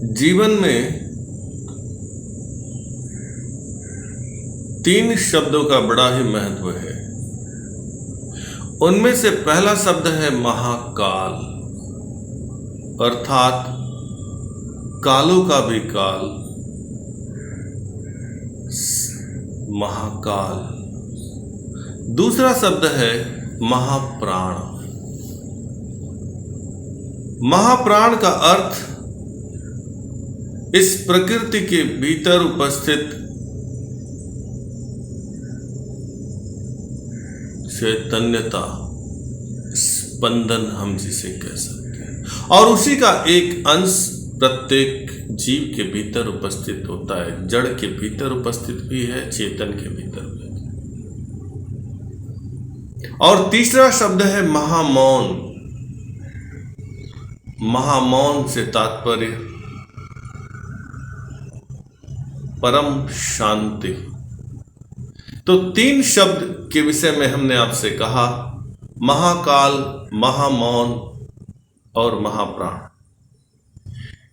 जीवन में तीन शब्दों का बड़ा ही महत्व है। उनमें से पहला शब्द है महाकाल, अर्थात कालों का भी काल, महाकाल। दूसरा शब्द है महाप्राण। महाप्राण का अर्थ इस प्रकृति के भीतर उपस्थित चैतन्यता, स्पंदन हम जिसे कह सकते हैं, और उसी का एक अंश प्रत्येक जीव के भीतर उपस्थित होता है। जड़ के भीतर उपस्थित भी है, चेतन के भीतर भी। और तीसरा शब्द है महामौन। महामौन से तात्पर्य परम शांति। तो तीन शब्द के विषय में हमने आपसे कहा, महाकाल, महामौन और महाप्राण।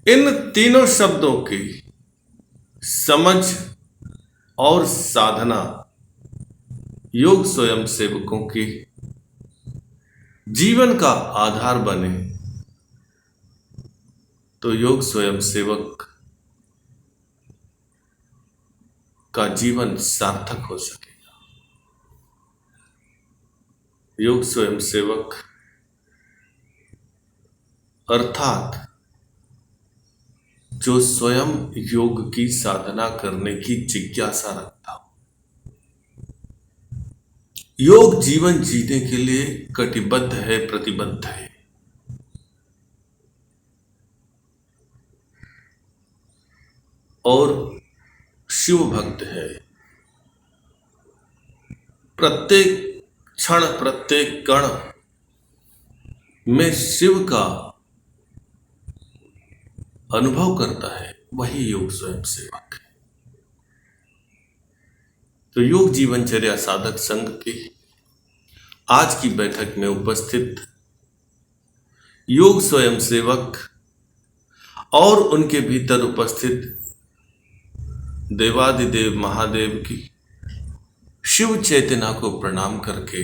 इन तीनों शब्दों की समझ और साधना योग स्वयं सेवकों की जीवन का आधार बने तो योग स्वयं सेवक का जीवन सार्थक हो सकेगा। योग स्वयं सेवक अर्थात जो स्वयं योग की साधना करने की जिज्ञासा रखता हो, योग जीवन जीने के लिए कटिबद्ध है, प्रतिबद्ध है। और शिव भक्त है। प्रत्येक क्षण, प्रत्येक कण में शिव का अनुभव करता है, वही योग स्वयं सेवक है। तो योग जीवनचर्या साधक संघ की आज की बैठक में उपस्थित योग स्वयं सेवक और उनके भीतर उपस्थित देवादिदेव महादेव की शिव चेतना को प्रणाम करके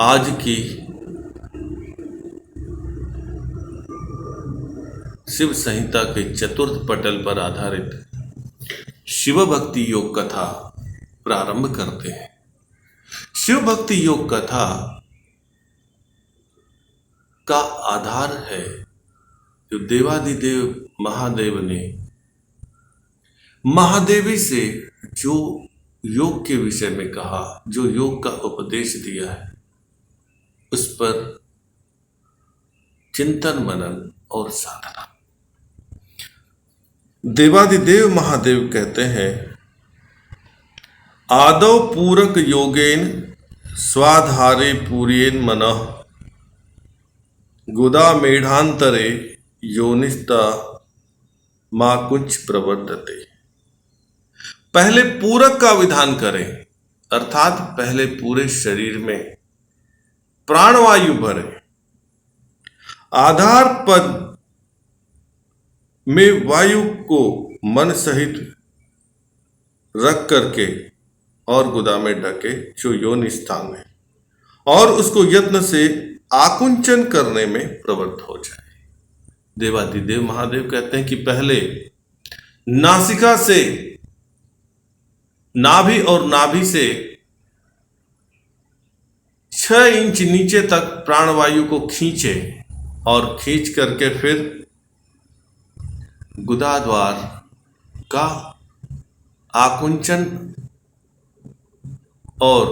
आज की शिव संहिता के चतुर्थ पटल पर आधारित शिव भक्ति योग कथा प्रारंभ करते हैं। शिव भक्ति योग कथा का आधार है जो देवादिदेव महादेव ने महादेवी से जो योग के विषय में कहा, जो योग का उपदेश दिया है, उस पर चिंतन मनन और साधना। देवादिदेव महादेव कहते हैं, आदौ पूरक योगेन स्वाधारे पूर्येन मनः गुदा मेढ़ांतरे योनिस्ता मां कुछ प्रवर्तते। पहले पूरक का विधान करें, अर्थात पहले पूरे शरीर में प्राणवायु भरें। आधार पद में वायु को मन सहित रख करके और गुदा में ढके जो योनि स्थान है, और उसको यत्न से आकुंचन करने में प्रवृत्त हो जाए। देवादिदेव महादेव कहते हैं कि पहले नासिका से, नाभि और नाभि से 6 इंच नीचे तक प्राणवायु को खींचे और खींच करके फिर गुदाद्वार का आकुंचन और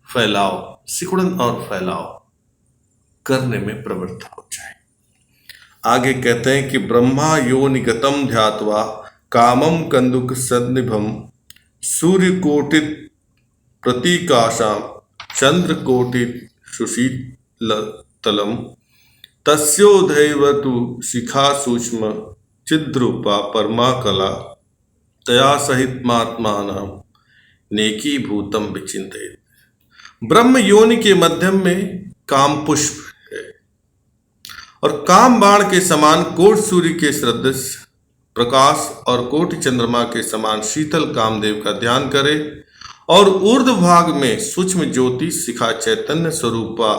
फैलाव, सिकुड़न और फैलाव करने में प्रवृत्त हो जाए। आगे कहते हैं कि ब्रह्मा योनिगतम ध्यात्वा कामम कंदुक सन्निभम सूर्यकोटित प्रतीकाशाम चंद्रकोटित सुशीलतलम तस्योधैवतु शिखा सूक्ष्म चिद्रूपा परमा कला तया सहित महात्मानां नेकी भूतम विचिंतित। ब्रह्म योनि के मध्यम में काम पुष्प है, और काम बाण के समान कोट सूर्य के सदृश प्रकाश और कोटि चंद्रमा के समान शीतल कामदेव का ध्यान करे और ऊर्ध्व भाग में सूक्ष्म ज्योति शिखा चैतन्य स्वरूपा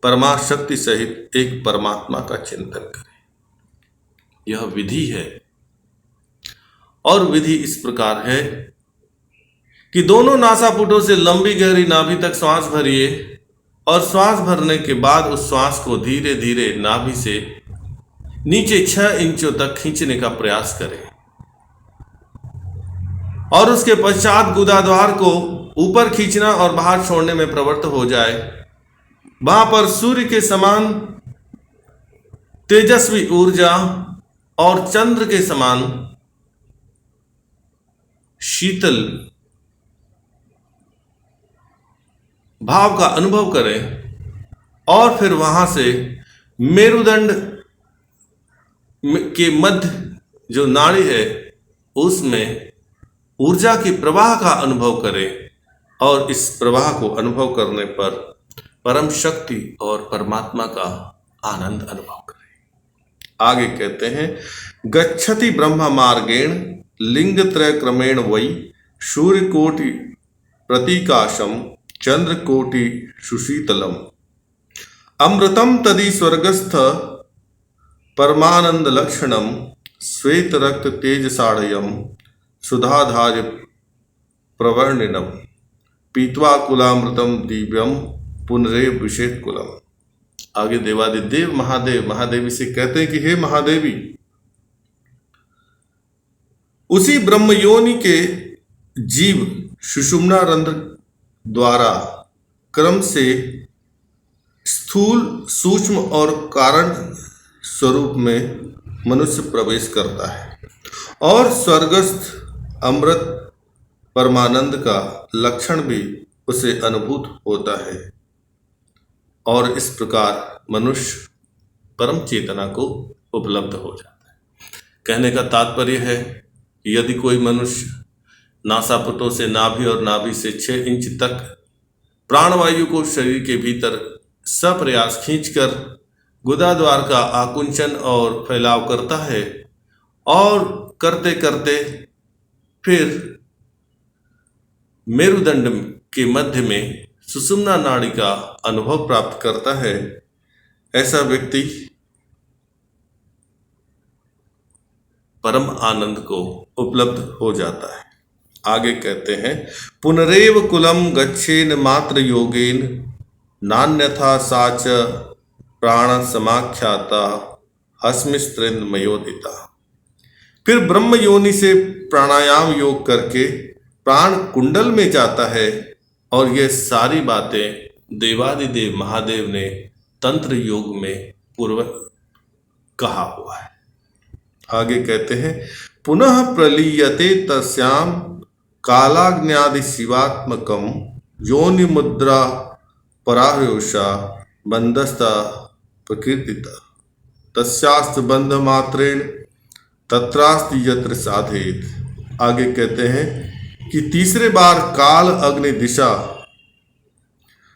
परमाशक्ति सहित एक परमात्मा का चिंतन करे। यह विधि है और विधि इस प्रकार है कि दोनों नासापुटों से लंबी गहरी नाभि तक श्वास भरिए और श्वास भरने के बाद उस श्वास को धीरे धीरे नाभि से नीचे 6 इंचों तक खींचने का प्रयास करें और उसके पश्चात गुदाद्वार को ऊपर खींचना और बाहर छोड़ने में प्रवृत्त हो जाए। वहां पर सूर्य के समान तेजस्वी ऊर्जा और चंद्र के समान शीतल भाव का अनुभव करें और फिर वहां से मेरुदंड के मध्य जो नाड़ी है उसमें ऊर्जा की प्रवाह का अनुभव करें और इस प्रवाह को अनुभव करने पर परम शक्ति और परमात्मा का आनंद अनुभव करें। आगे कहते हैं, गच्छति ब्रह्म मार्गेण लिंग त्रय क्रमेण वै सूर्यकोटि प्रतीकाशम चंद्रकोटि सुशीतलम अमृतम तदि स्वर्गस्थ परमानंद लक्षणम श्वेत रक्त तेज साढ़यम सुधाधार्य प्रवर्णिनम पीत्वा कुलामृतम दिव्यम पुनरेव विषेद कुलम। आगे देवादिदेव महादेव महादेवी से कहते हैं कि हे महादेवी, उसी ब्रह्मयोनि के जीव सुषुम्ना रंध्र द्वारा क्रम से स्थूल सूक्ष्म और कारण स्वरूप में मनुष्य प्रवेश करता है और स्वर्गस्थ अमृत परमानंद का लक्षण भी उसे अनुभूत होता है और इस प्रकार मनुष्य परम चेतना को उपलब्ध हो जाता है। कहने का तात्पर्य है कि यदि कोई मनुष्य नासापुटों से नाभि और नाभि से 6 इंच तक प्राणवायु को शरीर के भीतर सप्रयास खींचकर गुदाद्वार का आकुंचन और फैलाव करता है और करते करते फिर मेरुदंड के मध्य में सुषुम्ना नाड़ी का अनुभव प्राप्त करता है, ऐसा व्यक्ति परम आनंद को उपलब्ध हो जाता है। आगे कहते हैं, पुनरेव कुलम गच्छेन मात्र योगेन नान्यथा साच प्राण समाख्याता हस्मिस्त्रेन्द्रमयोदिता। फिर ब्रह्म योनि से प्राणायाम योग करके प्राण कुंडल में जाता है और ये सारी बातें देवादिदेव महादेव ने तंत्र योग में पूर्व कहा हुआ है। आगे कहते हैं, पुनः प्रलीयते तस्याम कालाग्न्यादि शिवात्मकम योनि मुद्रा पराह्योषा बंधस्ता प्रकृतिता तस्यास्त बंध मात्रेण तत्रास्ति यत्र साधेत। आगे कहते हैं कि तीसरे बार काल अग्नि दिशा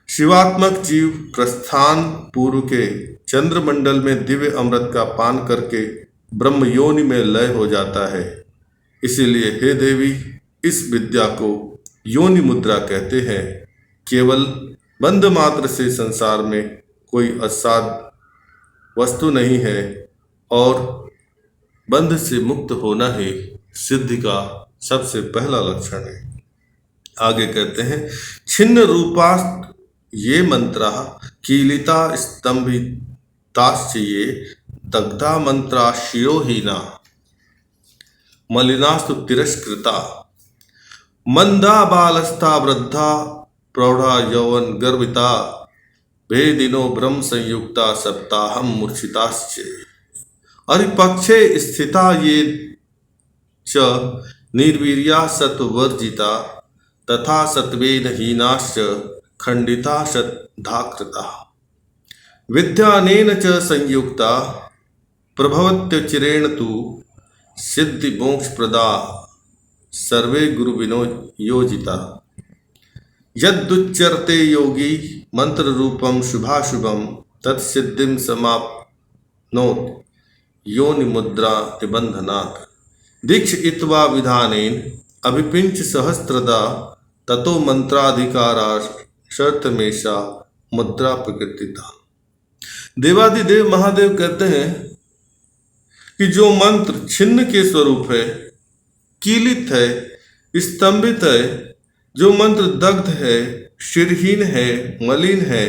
शिवात्मक जीव प्रस्थान पूर्व के चंद्रमंडल में दिव्य अमृत का पान करके ब्रह्म योनि में लय हो जाता है। इसीलिए हे देवी, इस विद्या को योनि मुद्रा कहते हैं। केवल बंध मात्र से संसार में कोई असाध्य वस्तु नहीं है और बंध से मुक्त होना ही सिद्धि का सबसे पहला लक्षण है। आगे कहते हैं, छिन्न रूपास्त ये मंत्रा कीलिता स्तंभिताश्च ये दग्धा मंत्रा शिरोहीना मलिनास्तु तिरस्कृता मंदा बालस्था वृद्धा प्रौढ़ा यौवन गर्विता भेदिनो ब्रह्म संयुक्ता सप्ताहम मूर्छिताश्च अरिपक्षे स्थिता ये च निर्वीर्या सत्वर्जिता तथा सत्वेन हीनाश्च खंडिता शतधाकृता विद्यानेन च संयुक्ता प्रभवत्यचिरेण तु सिद्धि मोक्ष प्रदा सर्वे गुरु विनियोजिता यदुच्चरते योगी मंत्र रूपम शुभाशुभम तत्सिद्धिम समाप्नोति नोत योनि मुद्रा निबंधनात् दीक्ष इत्वा विधानेन अभिपिंच सहस्त्रदा ततो मंत्राधिकारा शर्तमेशा मुद्रा प्रकृतिता। देवादिदेव महादेव कहते हैं कि जो मंत्र छिन्न के स्वरूप है, कीलित है, स्तंभित है, जो मंत्र दग्ध है, शिरहीन है, मलिन है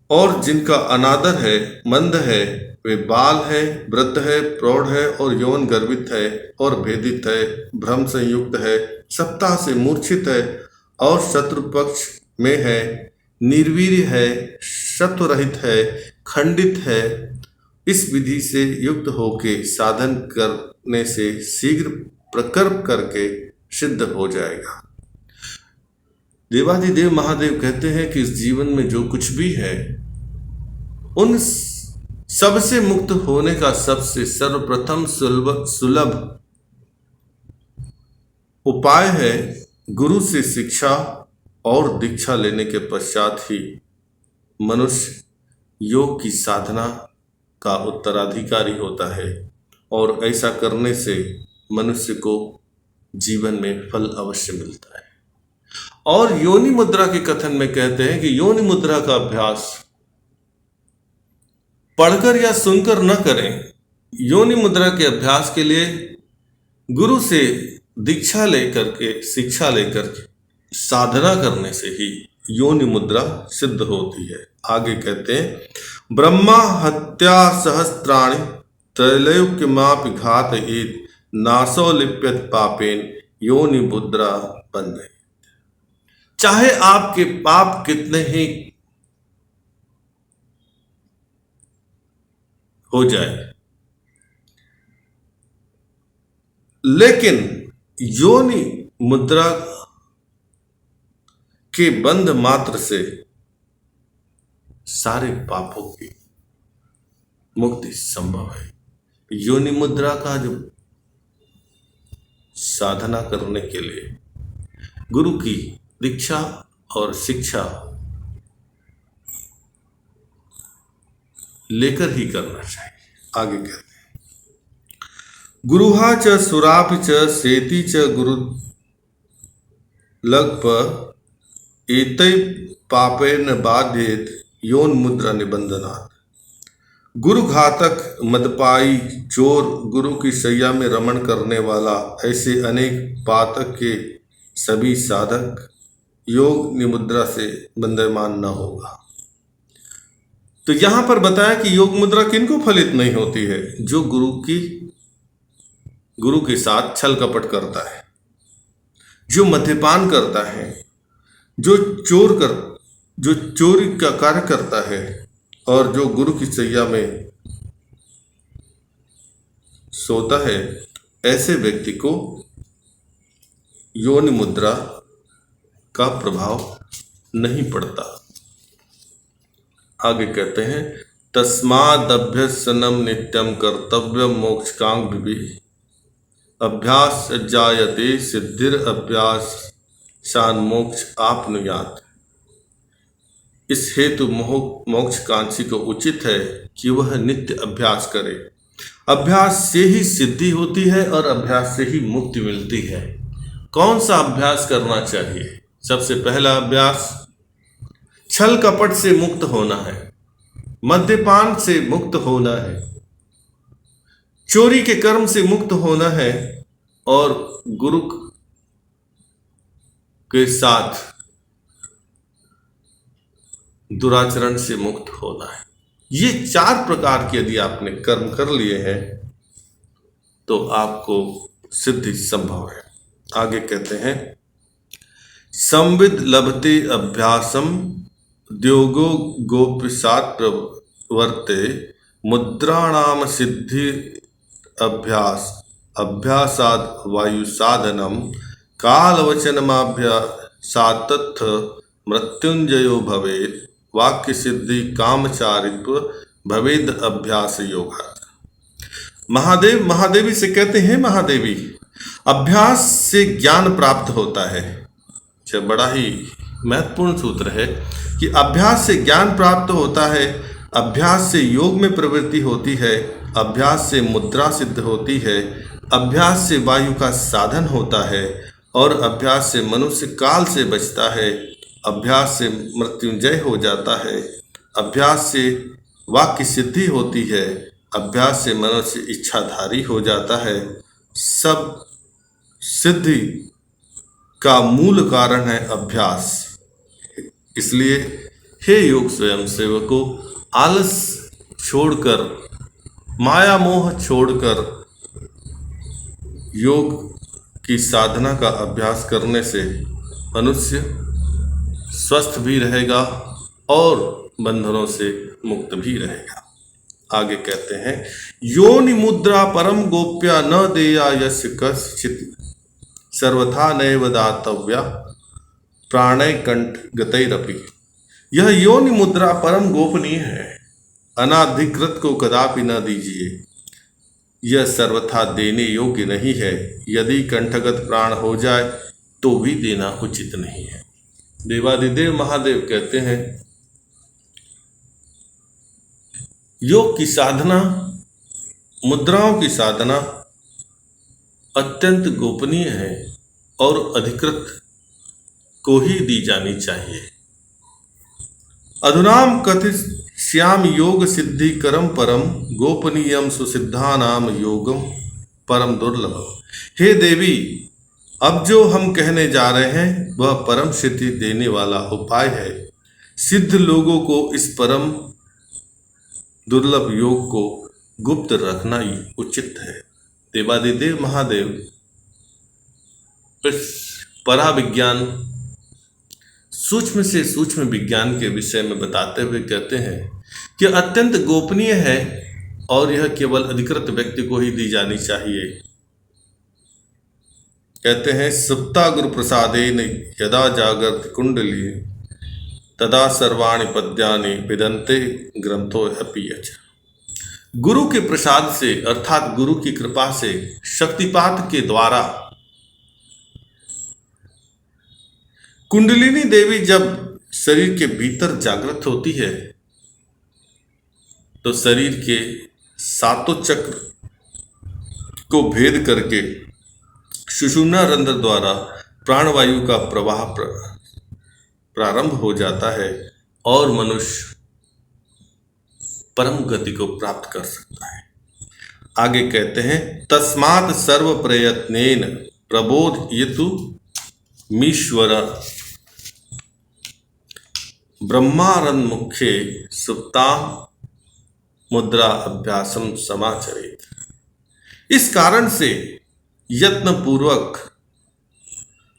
और जिनका अनादर है, मंद है, वे बाल है, वृद्ध है, प्रौढ़ है और यौन गर्वित है और भेदित है, भ्रम संयुक्त है, सप्ताह से मूर्छित है और शत्रु पक्ष में है, निर्वीर्य है, सत्वरहित है, खंडित है, इस विधि से युक्त होके साधन करने से शीघ्र प्रकल्प करके सिद्ध हो जाएगा। देवादिदेव महादेव कहते हैं कि इस जीवन में जो कुछ भी है उन सबसे मुक्त होने का सबसे सर्वप्रथम सुलभ उपाय है गुरु से शिक्षा और दीक्षा लेने के पश्चात ही मनुष्य योग की साधना का उत्तराधिकारी होता है और ऐसा करने से मनुष्य को जीवन में फल अवश्य मिलता है। और योनि मुद्रा के कथन में कहते हैं कि योनि मुद्रा का अभ्यास पढ़कर या सुनकर न करें। योनि मुद्रा के अभ्यास के लिए गुरु से दीक्षा लेकर के, शिक्षा लेकर के साधना करने से ही योनि मुद्रा सिद्ध होती है। आगे कहते हैं ब्रह्मा हत्या सहस्त्राणि त्रैलोक्यमापि घातयेत् नासो लिप्यत पापेन योनि मुद्रा बंधे। चाहे आपके पाप कितने ही हो जाए, लेकिन योनि मुद्रा के बंध मात्र से सारे पापों की मुक्ति संभव है। योनि मुद्रा का जो साधना करने के लिए गुरु की दीक्षा और शिक्षा लेकर ही करना चाहिए। आगे कहते हैं गुरुहा च सुरापि च सेति च गुरु लगप एतै पापेन बाध्येत योन मुद्रा निबंधनात्। गुरु घातक, मदपाई, चोर, गुरु की शैया में रमण करने वाला, ऐसे अनेक पातक के सभी साधक योग निमुद्रा से बंधमान न होगा। तो यहां पर बताया कि योग मुद्रा किनको फलित नहीं होती है? जो गुरु के साथ छल कपट करता है, जो मद्यपान करता है, जो चोरी का कार्य करता है और जो गुरु की शैया में सोता है, ऐसे व्यक्ति को योनि मुद्रा का प्रभाव नहीं पड़ता। आगे कहते हैं तस्मादभ्यसनम नित्यम कर्तव्यम मोक्षकांग विभि अभ्यास जायते सिद्धिर अभ्यास शान मोक्ष आपनुयात। इस हेतु मोक्षकांक्षी को उचित है कि वह नित्य अभ्यास करे। अभ्यास से ही सिद्धि होती है और अभ्यास से ही मुक्ति मिलती है। कौन सा अभ्यास करना चाहिए? सबसे पहला अभ्यास छल कपट से मुक्त होना है, मद्यपान से मुक्त होना है, चोरी के कर्म से मुक्त होना है और गुरु के साथ दुराचरण से मुक्त होना है। ये 4 प्रकार के यदि आपने कर्म कर लिए हैं तो आपको सिद्धि संभव है। आगे कहते हैं संविद लभते अभ्यासम द्योगो गोपिसात प्रवर्ते मुद्राणाम सिद्धि अभ्यासाद वायु साधनम कालवचनमाभ्यासात मृत्युंजयो भवेत् वाक्य सिद्धि कामचारित्व भवेद अभ्यास योगा। महादेव महादेवी से कहते हैं महादेवी अभ्यास से ज्ञान प्राप्त होता है। बड़ा ही महत्वपूर्ण सूत्र है कि अभ्यास से ज्ञान प्राप्त होता है अभ्यास से योग में प्रवृत्ति होती है, अभ्यास से मुद्रा सिद्ध होती है, अभ्यास से वायु का साधन होता है और अभ्यास से मनुष्य काल से बचता है, अभ्यास से मृत्युंजय हो जाता है, अभ्यास से वाक्य सिद्धि होती है, अभ्यास से मनुष्य इच्छाधारी हो जाता है। सब सिद्धि का मूल कारण है अभ्यास। इसलिए हे योग स्वयं सेवकों, आलस छोड़कर, माया मोह छोड़कर योग की साधना का अभ्यास करने से मनुष्य स्वस्थ भी रहेगा और बंधनों से मुक्त भी रहेगा। आगे कहते हैं, योनि मुद्रा परम गोप्या न देया यस्य कश्चित् सर्वथा नैव दातव्या प्राणय कंठ गतैरपि। यह योनि मुद्रा परम गोपनीय है, अनाधिकृत को कदापि न दीजिए। यह सर्वथा देने योग्य नहीं है, यदि कंठगत प्राण हो जाए तो भी देना उचित नहीं है। देवादिदेव महादेव कहते हैं, योग की साधना, मुद्राओं की साधना अत्यंत गोपनीय है और अधिकृत को ही दी जानी चाहिए। अधुनाम कथिष्यामि योग सिद्धि करम परम गोपनीयम सुसिद्धानाम योगम परम दुर्लभम। हे देवी, अब जो हम कहने जा रहे हैं वह परम सिद्धि देने वाला उपाय है। सिद्ध लोगों को इस परम दुर्लभ योग को गुप्त रखना ही उचित है। देवादिदेव महादेव इस पराविज्ञान, सूक्ष्म से सूक्ष्म विज्ञान के विषय में बताते हुए कहते हैं कि अत्यंत गोपनीय है और यह केवल अधिकृत व्यक्ति को ही दी जानी चाहिए। कहते हैं, सुप्ता गुरु प्रसादेन यदा जागर्ति कुंडली तदा सर्वाणि पद्यानि विदन्ते ग्रंथो अपि यच्च। गुरु के प्रसाद से अर्थात गुरु की कृपा से शक्तिपात के द्वारा कुंडलिनी देवी जब शरीर के भीतर जागृत होती है तो शरीर के सातों चक्र को भेद करके सुषुम्ना रंध्र द्वारा प्राणवायु का प्रवाह प्रारंभ हो जाता है और मनुष्य परम गति को प्राप्त कर सकता है। आगे कहते हैं, तस्मात् सर्व प्रयत्नेन प्रबोधयतु मीश्वर ब्रह्मानंद मुख्ये सुप्ता मुद्रा अभ्यासम समाचरेत। इस कारण से यत्न पूर्वक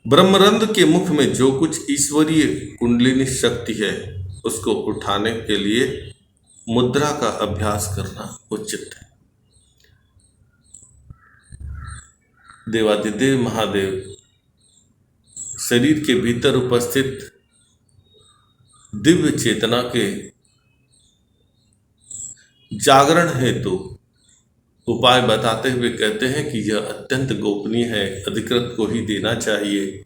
ब्रह्मरंध्र के मुख में जो कुछ ईश्वरीय कुंडलिनी शक्ति है उसको उठाने के लिए मुद्रा का अभ्यास करना उचित है। देवादिदेव महादेव शरीर के भीतर उपस्थित दिव्य चेतना के जागरण हेतु उपाय बताते हुए कहते हैं कि यह अत्यंत गोपनीय है, अधिकृत को ही देना चाहिए।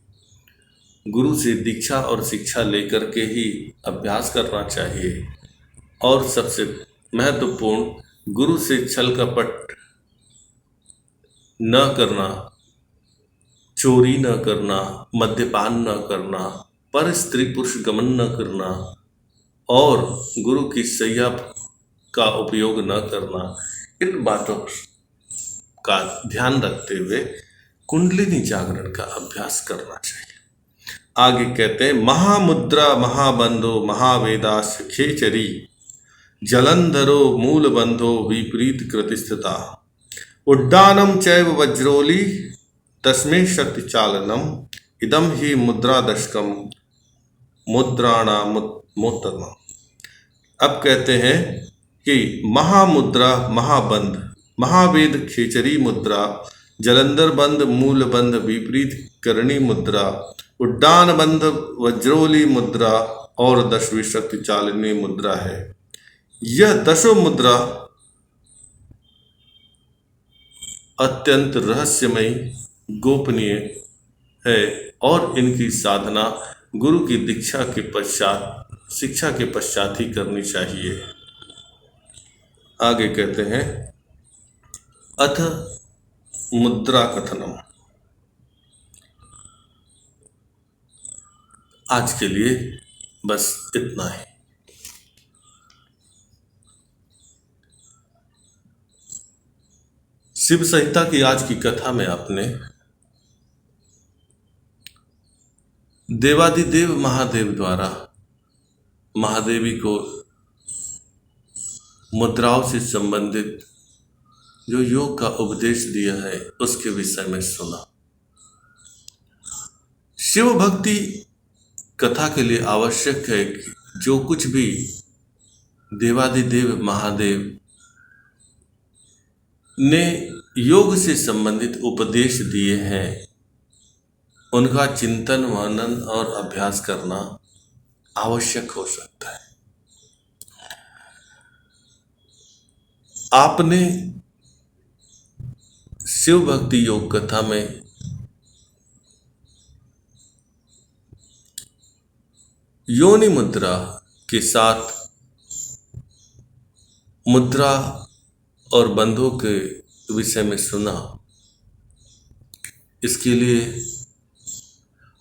गुरु से दीक्षा और शिक्षा लेकर के ही अभ्यास करना चाहिए और सबसे महत्वपूर्ण, गुरु से छल कपट न करना, चोरी न करना, मद्यपान न करना, पर स्त्री पुरुष गमन न करना और गुरु की सैया का उपयोग न करना, इन बातों का ध्यान रखते हुए कुंडलिनी जागरण का अभ्यास करना चाहिए। आगे कहते हैं, महामुद्रा महाबंधो महावेदास खेचरी जलंधरो मूलबंधो विपरीत कृतिस्थिता उड्डानम चैव वज्रोली तस्मै शक्ति चालनम इदम ही मुद्रा दशकम मुद्राणामुत्तम। अब कहते हैं कि महामुद्रा महाबंध, महावेद खेचरी मुद्रा, जलंधर बंध मूल बंध विपरीत करणी मुद्रा, उड्डान बंध वज्रोली मुद्रा और दशवी शक्ति चालिनी मुद्रा है। यह दशों मुद्रा अत्यंत रहस्यमयी, गोपनीय है और इनकी साधना गुरु की दीक्षा के पश्चात, शिक्षा के पश्चात ही करनी चाहिए। आगे कहते हैं, अथ मुद्रा कथनम। आज के लिए बस इतना ही। शिव संहिता की आज की कथा में आपने देवादिदेव महादेव द्वारा महादेवी को मुद्राओं से संबंधित जो योग का उपदेश दिया है उसके विषय में सुना। शिव भक्ति कथा के लिए आवश्यक है कि जो कुछ भी देवादिदेव महादेव ने योग से संबंधित उपदेश दिए हैं उनका चिंतन मनन और अभ्यास करना आवश्यक हो सकता है। आपने शिव भक्ति योग कथा में योनि मुद्रा के साथ मुद्रा और बंधों के विषय में सुना। इसके लिए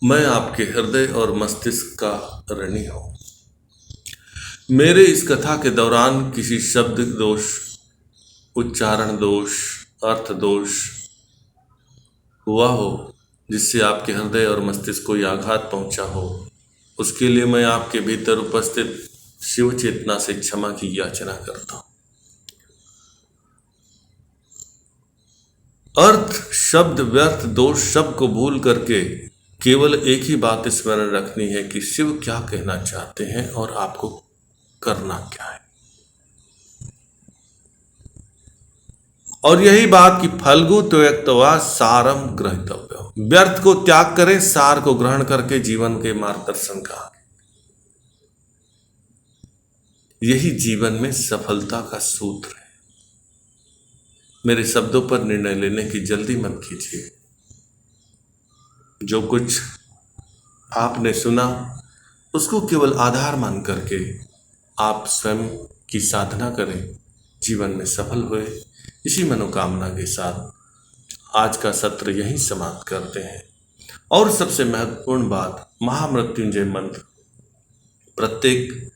मैं आपके हृदय और मस्तिष्क का ऋणी हूं। मेरे इस कथा के दौरान किसी शब्द दोष, उच्चारण दोष, अर्थ दोष हुआ हो जिससे आपके हृदय और मस्तिष्क को आघात पहुंचा हो, उसके लिए मैं आपके भीतर उपस्थित शिव चेतना से क्षमा की याचना करता हूं। अर्थ, शब्द, व्यर्थ, दोष सब को भूल करके केवल एक ही बात स्मरण रखनी है कि शिव क्या कहना चाहते हैं और आपको करना क्या है। और यही बात कि फल्गु त्यक्त्वा सारम ग्रहीतव्य, व्यर्थ को त्याग करें, सार को ग्रहण करके जीवन के मार्गदर्शन का, यही जीवन में सफलता का सूत्र है। मेरे शब्दों पर निर्णय लेने की जल्दी मत कीजिए। जो कुछ आपने सुना उसको केवल आधार मान करके आप स्वयं की साधना करें, जीवन में सफल हुए। इसी मनोकामना के साथ आज का सत्र यहीं समाप्त करते हैं। और सबसे महत्वपूर्ण बात, महामृत्युंजय मंत्र प्रत्येक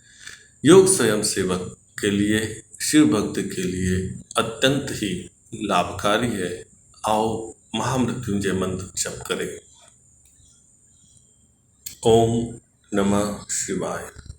योग स्वयं सेवक के लिए, शिव भक्त के लिए अत्यंत ही लाभकारी है। आओ महामृत्युंजय मंत्र जप करें। ओम नमः शिवाय।